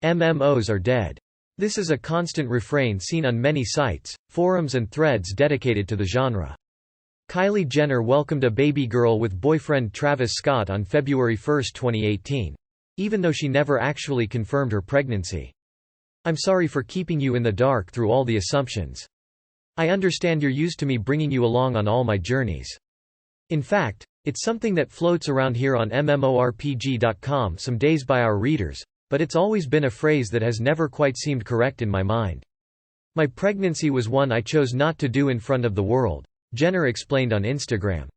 MMOs are dead. This is a constant refrain seen on many sites, forums and threads dedicated to the genre. Kylie Jenner welcomed a baby girl with boyfriend Travis Scott on February 1, 2018. Even though she never actually confirmed her pregnancy. "I'm sorry for keeping you in the dark through all the assumptions. I understand you're used to me bringing you along on all my journeys. In fact, it's something that floats around here on mmorpg.com some days by our readers, but it's always been a phrase that has never quite seemed correct in my mind. My pregnancy was one I chose not to do in front of the world," Jenner explained on Instagram.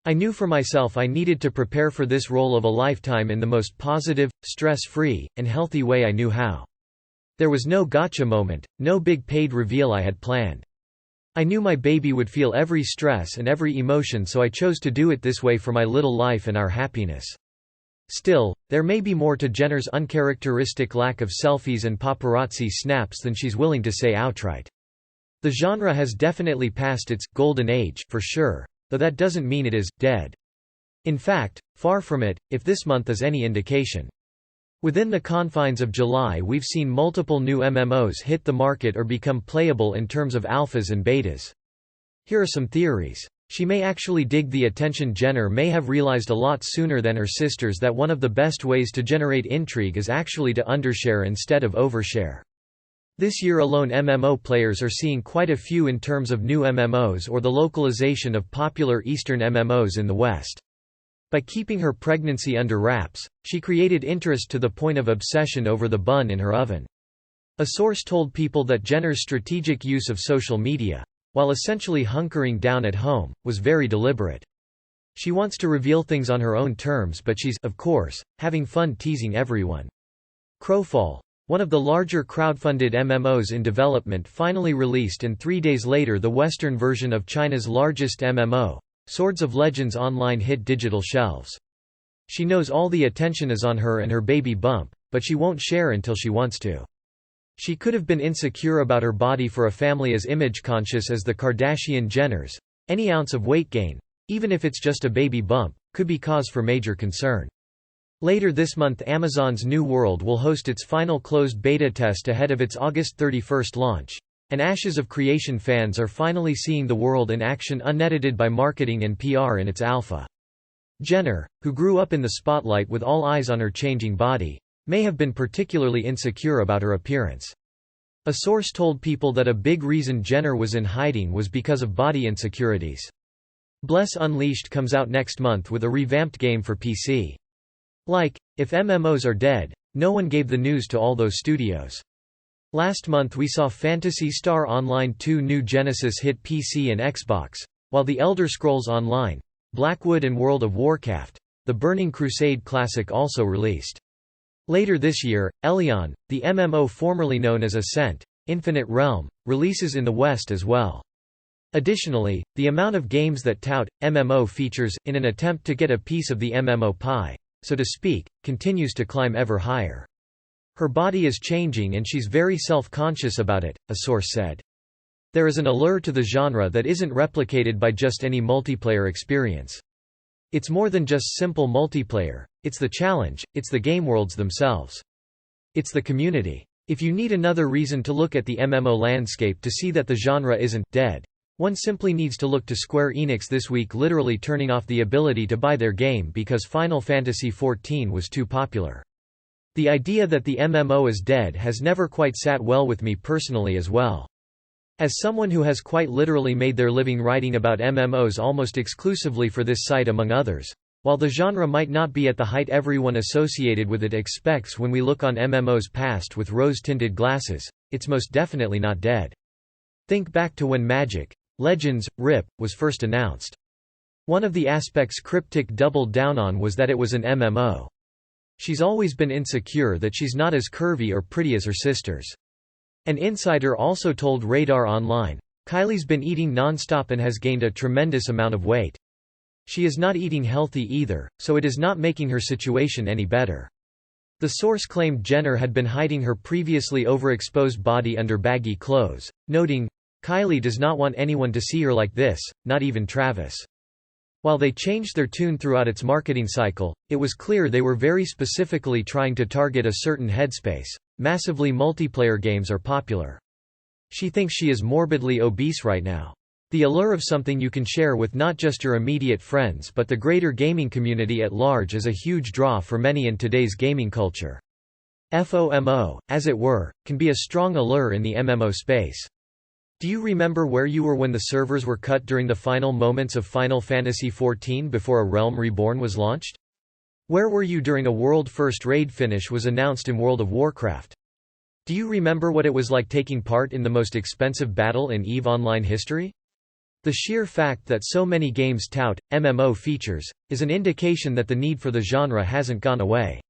"I knew for myself I needed to prepare for this role of a lifetime in the most positive, stress-free, and healthy way I knew how. There was no gotcha moment, no big paid reveal I had planned. I knew my baby would feel every stress and every emotion, so I chose to do it this way for my little life and our happiness." Still, there may be more to Jenner's uncharacteristic lack of selfies and paparazzi snaps than she's willing to say outright. The genre has definitely passed its golden age for sure, though that doesn't mean it is dead. In fact, far from it, if this month is any indication. Within the confines of July, we've seen multiple new MMOs hit the market or become playable in terms of alphas and betas. Here are some theories. She may actually dig the attention. Jenner may have realized a lot sooner than her sisters that one of the best ways to generate intrigue is actually to undershare instead of overshare. This year alone, MMO players are seeing quite a few in terms of new MMOs or the localization of popular Eastern MMOs in the West. By keeping her pregnancy under wraps, she created interest to the point of obsession over the bun in her oven. A source told People that Jenner's strategic use of social media, while essentially hunkering down at home, was very deliberate. She wants to reveal things on her own terms, but she's, of course, having fun teasing everyone. Crowfall, one of the larger crowdfunded MMOs in development, finally released, and 3 days later the Western version of China's largest MMO, Swords of Legends Online, hit digital shelves. She knows all the attention is on her and her baby bump, but she won't share until she wants to. She could have been insecure about her body for a family as image-conscious as the Kardashian Jenners. Any ounce of weight gain, even if it's just a baby bump, could be cause for major concern. Later this month, Amazon's New World will host its final closed beta test ahead of its August 31 launch. And Ashes of Creation fans are finally seeing the world in action, unedited by marketing and PR in its alpha. Jenner, who grew up in the spotlight with all eyes on her changing body, may have been particularly insecure about her appearance. A source told People that a big reason Jenner was in hiding was because of body insecurities. Bless Unleashed comes out next month with a revamped game for PC. If MMOs are dead, no one gave the news to all those studios. Last month we saw Phantasy Star Online 2 New Genesis hit PC and Xbox, while The Elder Scrolls Online, Blackwood and World of Warcraft, the Burning Crusade classic, also released. Later this year, Elion, the MMO formerly known as Ascent, Infinite Realm, releases in the West as well. Additionally, the amount of games that tout MMO features, in an attempt to get a piece of the MMO pie, so to speak, continues to climb ever higher. Her body is changing and she's very self-conscious about it, a source said. There is an allure to the genre that isn't replicated by just any multiplayer experience. It's more than just simple multiplayer, it's the challenge, it's the game worlds themselves. It's the community. If you need another reason to look at the MMO landscape to see that the genre isn't dead, one simply needs to look to Square Enix this week literally turning off the ability to buy their game because Final Fantasy XIV was too popular. The idea that the MMO is dead has never quite sat well with me personally as well. As someone who has quite literally made their living writing about MMOs almost exclusively for this site among others, while the genre might not be at the height everyone associated with it expects when we look on MMOs past with rose-tinted glasses, it's most definitely not dead. Think back to when Magic: Legends RIP was first announced. One of the aspects Cryptic doubled down on was that it was an MMO. She's always been insecure that she's not as curvy or pretty as her sisters. An insider also told Radar Online, Kylie's been eating non-stop and has gained a tremendous amount of weight. She is not eating healthy either, so it is not making her situation any better. The source claimed Jenner had been hiding her previously overexposed body under baggy clothes, noting, Kylie does not want anyone to see her like this, not even Travis. While they changed their tune throughout its marketing cycle, it was clear they were very specifically trying to target a certain headspace, massively multiplayer games are popular. She thinks she is morbidly obese right now. The allure of something you can share with not just your immediate friends but the greater gaming community at large is a huge draw for many in today's gaming culture. FOMO, as it were, can be a strong allure in the MMO space. Do you remember where you were when the servers were cut during the final moments of Final Fantasy XIV before A Realm Reborn was launched? Where were you during a world-first raid finish was announced in World of Warcraft? Do you remember what it was like taking part in the most expensive battle in EVE Online history? The sheer fact that so many games tout MMO features is an indication that the need for the genre hasn't gone away.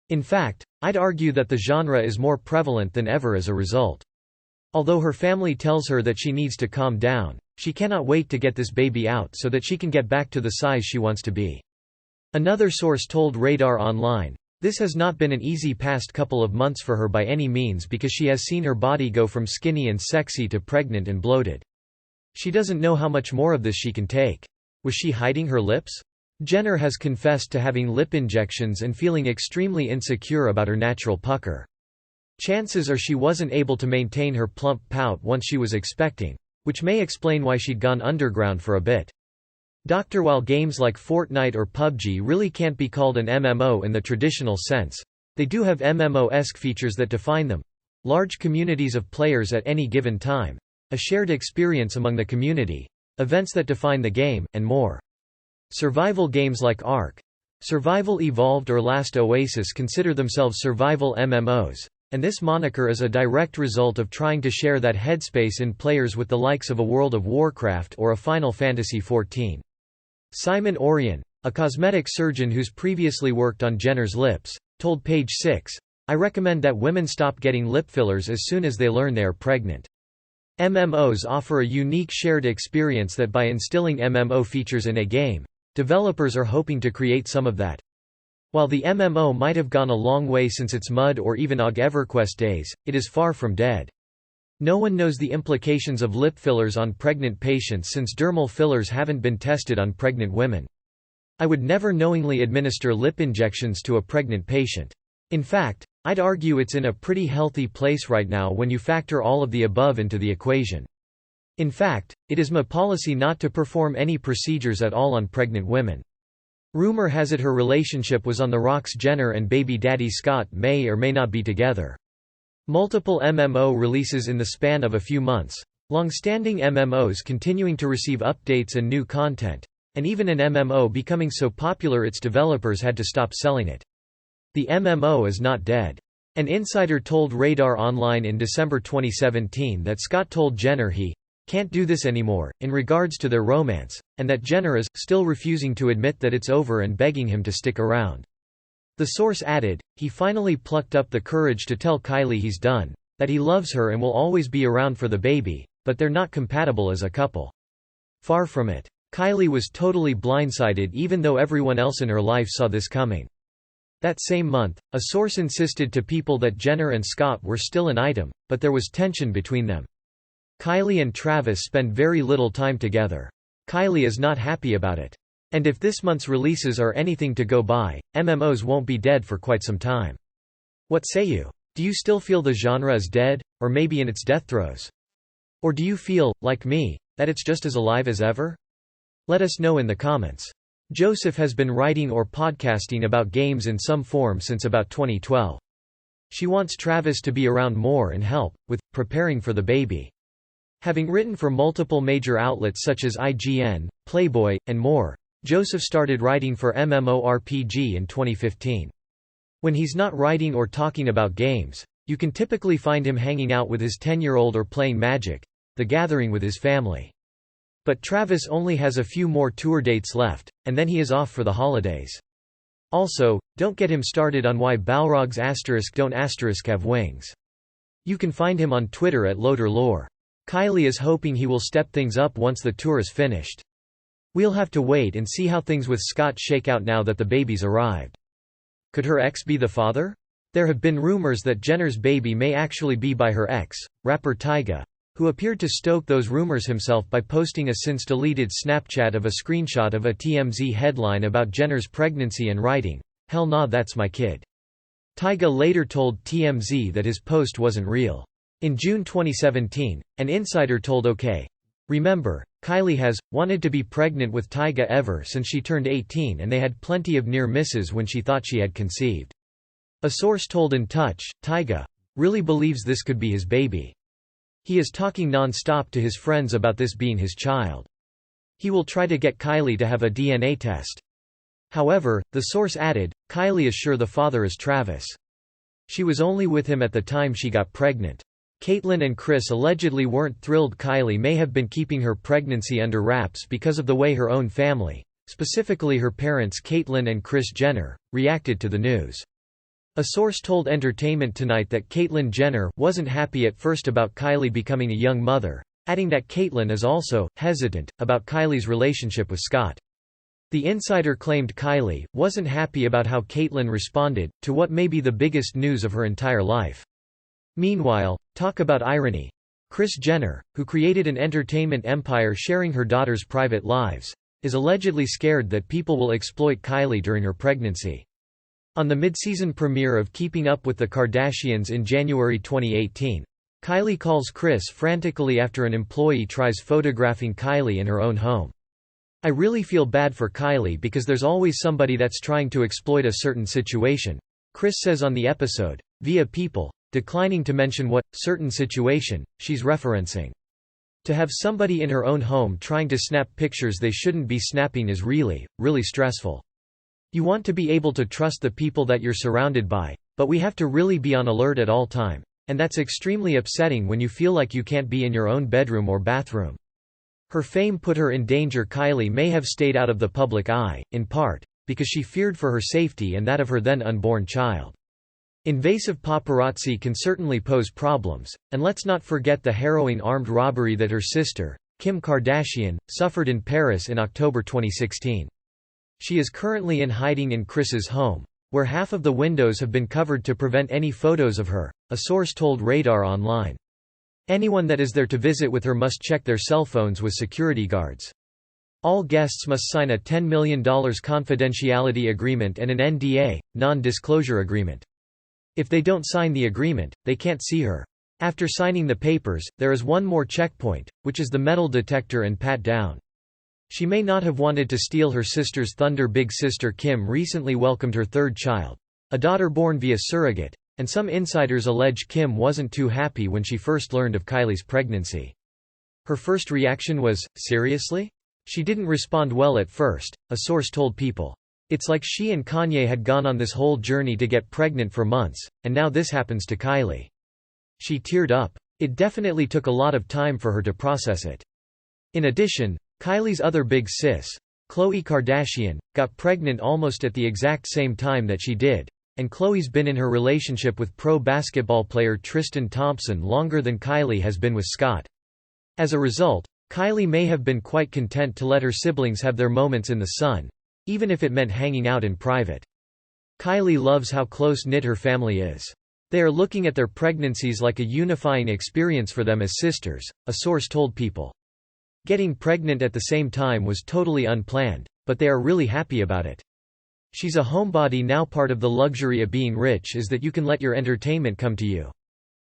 In fact, I'd argue that the genre is more prevalent than ever as a result. Although her family tells her that she needs to calm down, she cannot wait to get this baby out so that she can get back to the size she wants to be. Another source told Radar Online, "This has not been an easy past couple of months for her by any means because she has seen her body go from skinny and sexy to pregnant and bloated. She doesn't know how much more of this she can take." Was she hiding her lips? Jenner has confessed to having lip injections and feeling extremely insecure about her natural pucker. Chances are she wasn't able to maintain her plump pout once she was expecting, which may explain why she'd gone underground for a bit. While games like Fortnite or PUBG really can't be called an MMO in the traditional sense, they do have MMO-esque features that define them. Large communities of players at any given time, a shared experience among the community, events that define the game, and more. Survival games like Ark, Survival Evolved or Last Oasis consider themselves survival MMOs, and this moniker is a direct result of trying to share that headspace in players with the likes of a World of Warcraft or a Final Fantasy XIV. Simon Ourian, a cosmetic surgeon who's previously worked on Jenner's lips, told Page 6, "I recommend that women stop getting lip fillers as soon as they learn they are pregnant." MMOs offer a unique shared experience that by instilling MMO features in a game, developers are hoping to create some of that. While the MMO might have gone a long way since its MUD or even OG EverQuest days, it is far from dead. No one knows the implications of lip fillers on pregnant patients since dermal fillers haven't been tested on pregnant women. I would never knowingly administer lip injections to a pregnant patient. In fact, I'd argue it's in a pretty healthy place right now when you factor all of the above into the equation. In fact, it is my policy not to perform any procedures at all on pregnant women. Rumor has it her relationship was on the rocks. Jenner and baby daddy Scott may or may not be together. Multiple MMO releases in the span of a few months, long-standing MMOs continuing to receive updates and new content, and even an MMO becoming so popular its developers had to stop selling it. The MMO is not dead. An insider told Radar Online in December 2017 that Scott told Jenner he can't do this anymore, in regards to their romance, and that Jenner is still refusing to admit that it's over and begging him to stick around. The source added, he finally plucked up the courage to tell Kylie he's done, that he loves her and will always be around for the baby, but they're not compatible as a couple. Far from it. Kylie was totally blindsided even though everyone else in her life saw this coming. That same month, a source insisted to people that Jenner and Scott were still an item, but there was tension between them. Kylie and Travis spend very little time together. Kylie is not happy about it. And if this month's releases are anything to go by, MMOs won't be dead for quite some time. What say you? Do you still feel the genre is dead, or maybe in its death throes? Or do you feel, like me, that it's just as alive as ever? Let us know in the comments. Joseph has been writing or podcasting about games in some form since about 2012. She wants Travis to be around more and help with preparing for the baby. Having written for multiple major outlets such as IGN, Playboy, and more, Joseph started writing for MMORPG in 2015. When he's not writing or talking about games, you can typically find him hanging out with his 10-year-old or playing Magic: The Gathering with his family. But Travis only has a few more tour dates left, and then he is off for the holidays. Also, don't get him started on why Balrogs don't have wings. You can find him on Twitter at LoaderLore. Kylie is hoping he will step things up once the tour is finished. We'll have to wait and see how things with Scott shake out now that the baby's arrived. Could her ex be the father? There have been rumors that Jenner's baby may actually be by her ex, rapper Tyga, who appeared to stoke those rumors himself by posting a since-deleted Snapchat of a screenshot of a TMZ headline about Jenner's pregnancy and writing, "Hell nah, that's my kid." Tyga later told TMZ that his post wasn't real. In June 2017, an insider told OK! Remember, Kylie has wanted to be pregnant with Tyga ever since she turned 18, and they had plenty of near misses when she thought she had conceived. A source told In Touch, Tyga really believes this could be his baby. He is talking non-stop to his friends about this being his child. He will try to get Kylie to have a DNA test. However, the source added, Kylie is sure the father is Travis. She was only with him at the time she got pregnant. Caitlyn and Kris allegedly weren't thrilled Kylie may have been keeping her pregnancy under wraps because of the way her own family, specifically her parents Caitlyn and Kris Jenner, reacted to the news. A source told Entertainment Tonight that Caitlyn Jenner wasn't happy at first about Kylie becoming a young mother, adding that Caitlyn is also hesitant about Kylie's relationship with Scott. The insider claimed Kylie wasn't happy about how Caitlyn responded to what may be the biggest news of her entire life. Meanwhile, talk about irony. Kris Jenner, who created an entertainment empire sharing her daughters' private lives, is allegedly scared that people will exploit Kylie during her pregnancy. On the mid-season premiere of Keeping Up with the Kardashians in January 2018, Kylie calls Kris frantically after an employee tries photographing Kylie in her own home. I really feel bad for Kylie because there's always somebody that's trying to exploit a certain situation, Kris says on the episode, via People, declining to mention what certain situation she's referencing. To have somebody in her own home trying to snap pictures they shouldn't be snapping is really, really stressful. You want to be able to trust the people that you're surrounded by, but we have to really be on alert at all time. And that's extremely upsetting when you feel like you can't be in your own bedroom or bathroom. Her fame put her in danger. Kylie may have stayed out of the public eye, in part, because she feared for her safety and that of her then unborn child. Invasive paparazzi can certainly pose problems, and let's not forget the harrowing armed robbery that her sister, Kim Kardashian, suffered in Paris in October 2016. She is currently in hiding in Kris's home, where half of the windows have been covered to prevent any photos of her, a source told Radar Online. Anyone that is there to visit with her must check their cell phones with security guards. All guests must sign a $10 million confidentiality agreement and an NDA, non-disclosure agreement. If they don't sign the agreement, they can't see her. After signing the papers, there is one more checkpoint, which is the metal detector and pat down. She may not have wanted to steal her sister's thunder. Big sister Kim recently welcomed her third child, a daughter born via surrogate, and some insiders allege Kim wasn't too happy when she first learned of Kylie's pregnancy. Her first reaction was, "Seriously?" She didn't respond well at first, a source told People. It's like she and Kanye had gone on this whole journey to get pregnant for months, and now this happens to Kylie. She teared up. It definitely took a lot of time for her to process it. In addition, Kylie's other big sis, Khloe Kardashian, got pregnant almost at the exact same time that she did, and Khloe's been in her relationship with pro basketball player Tristan Thompson longer than Kylie has been with Scott. As a result, Kylie may have been quite content to let her siblings have their moments in the sun, even if it meant hanging out in private. Kylie loves how close-knit her family is. They are looking at their pregnancies like a unifying experience for them as sisters, a source told People. Getting pregnant at the same time was totally unplanned, but they are really happy about it. She's a homebody now. Part of the luxury of being rich is that you can let your entertainment come to you.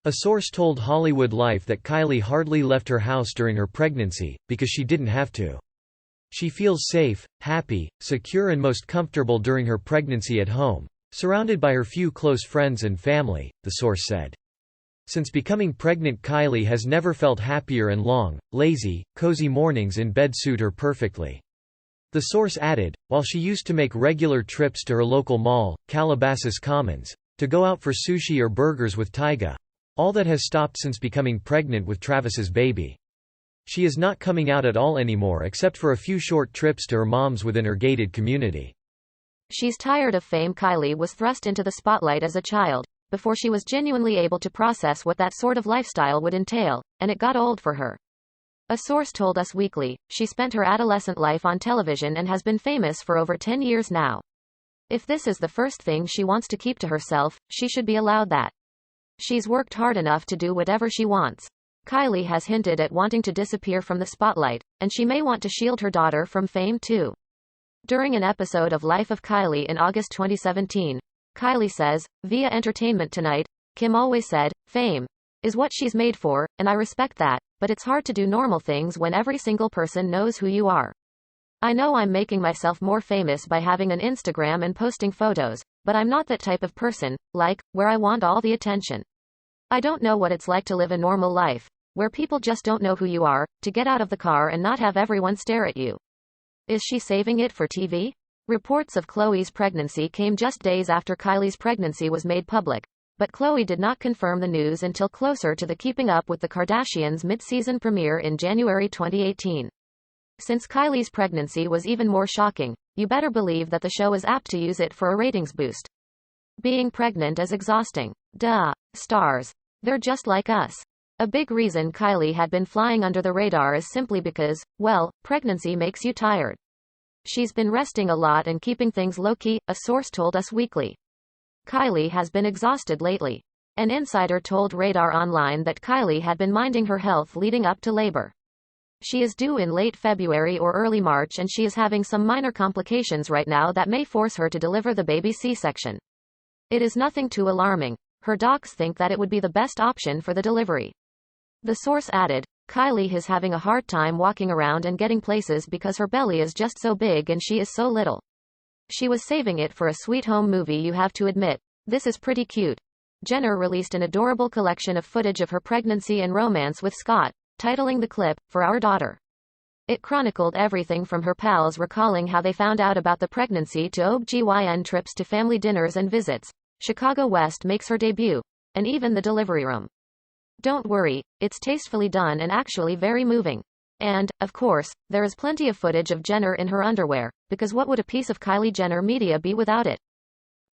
A source told Hollywood Life that Kylie hardly left her house during her pregnancy, because she didn't have to. She feels safe, happy, secure and most comfortable during her pregnancy at home, surrounded by her few close friends and family, the source said. Since becoming pregnant, Kylie has never felt happier, and long, lazy, cozy mornings in bed suit her perfectly. The source added, while she used to make regular trips to her local mall, Calabasas Commons, to go out for sushi or burgers with Tyga, all that has stopped since becoming pregnant with Travis's baby. She is not coming out at all anymore except for a few short trips to her mom's within her gated community. She's tired of fame. Kylie was thrust into the spotlight as a child, before she was genuinely able to process what that sort of lifestyle would entail, and it got old for her. A source told Us Weekly, she spent her adolescent life on television and has been famous for over 10 years now. If this is the first thing she wants to keep to herself, she should be allowed that. She's worked hard enough to do whatever she wants. Kylie has hinted at wanting to disappear from the spotlight, and she may want to shield her daughter from fame too. During an episode of Life of Kylie in August 2017, Kylie says, via Entertainment Tonight, Kim always said, fame is what she's made for, and I respect that, but it's hard to do normal things when every single person knows who you are. I know I'm making myself more famous by having an Instagram and posting photos, but I'm not that type of person, where I want all the attention. I don't know what it's like to live a normal life, where people just don't know who you are, to get out of the car and not have everyone stare at you. Is she saving it for TV? Reports of Khloe's pregnancy came just days after Kylie's pregnancy was made public, but Khloe did not confirm the news until closer to the Keeping Up with the Kardashians mid-season premiere in January 2018. Since Kylie's pregnancy was even more shocking, you better believe that the show is apt to use it for a ratings boost. Being pregnant is exhausting. Duh. Stars. They're just like us. A big reason Kylie had been flying under the radar is simply because, well, pregnancy makes you tired. She's been resting a lot and keeping things low-key, a source told Us Weekly. Kylie has been exhausted lately. An insider told Radar Online that Kylie had been minding her health leading up to labor. She is due in late February or early March and she is having some minor complications right now that may force her to deliver the baby C-section. It is nothing too alarming. Her docs think that it would be the best option for the delivery. The source added, Kylie is having a hard time walking around and getting places because her belly is just so big and she is so little. She was saving it for a sweet home movie, you have to admit. This is pretty cute. Jenner released an adorable collection of footage of her pregnancy and romance with Scott, titling the clip, For Our Daughter. It chronicled everything from her pals recalling how they found out about the pregnancy to OBGYN trips to family dinners and visits. Chicago West makes her debut, and even the delivery room. Don't worry, it's tastefully done and actually very moving. And, of course, there is plenty of footage of Jenner in her underwear, because what would a piece of Kylie Jenner media be without it?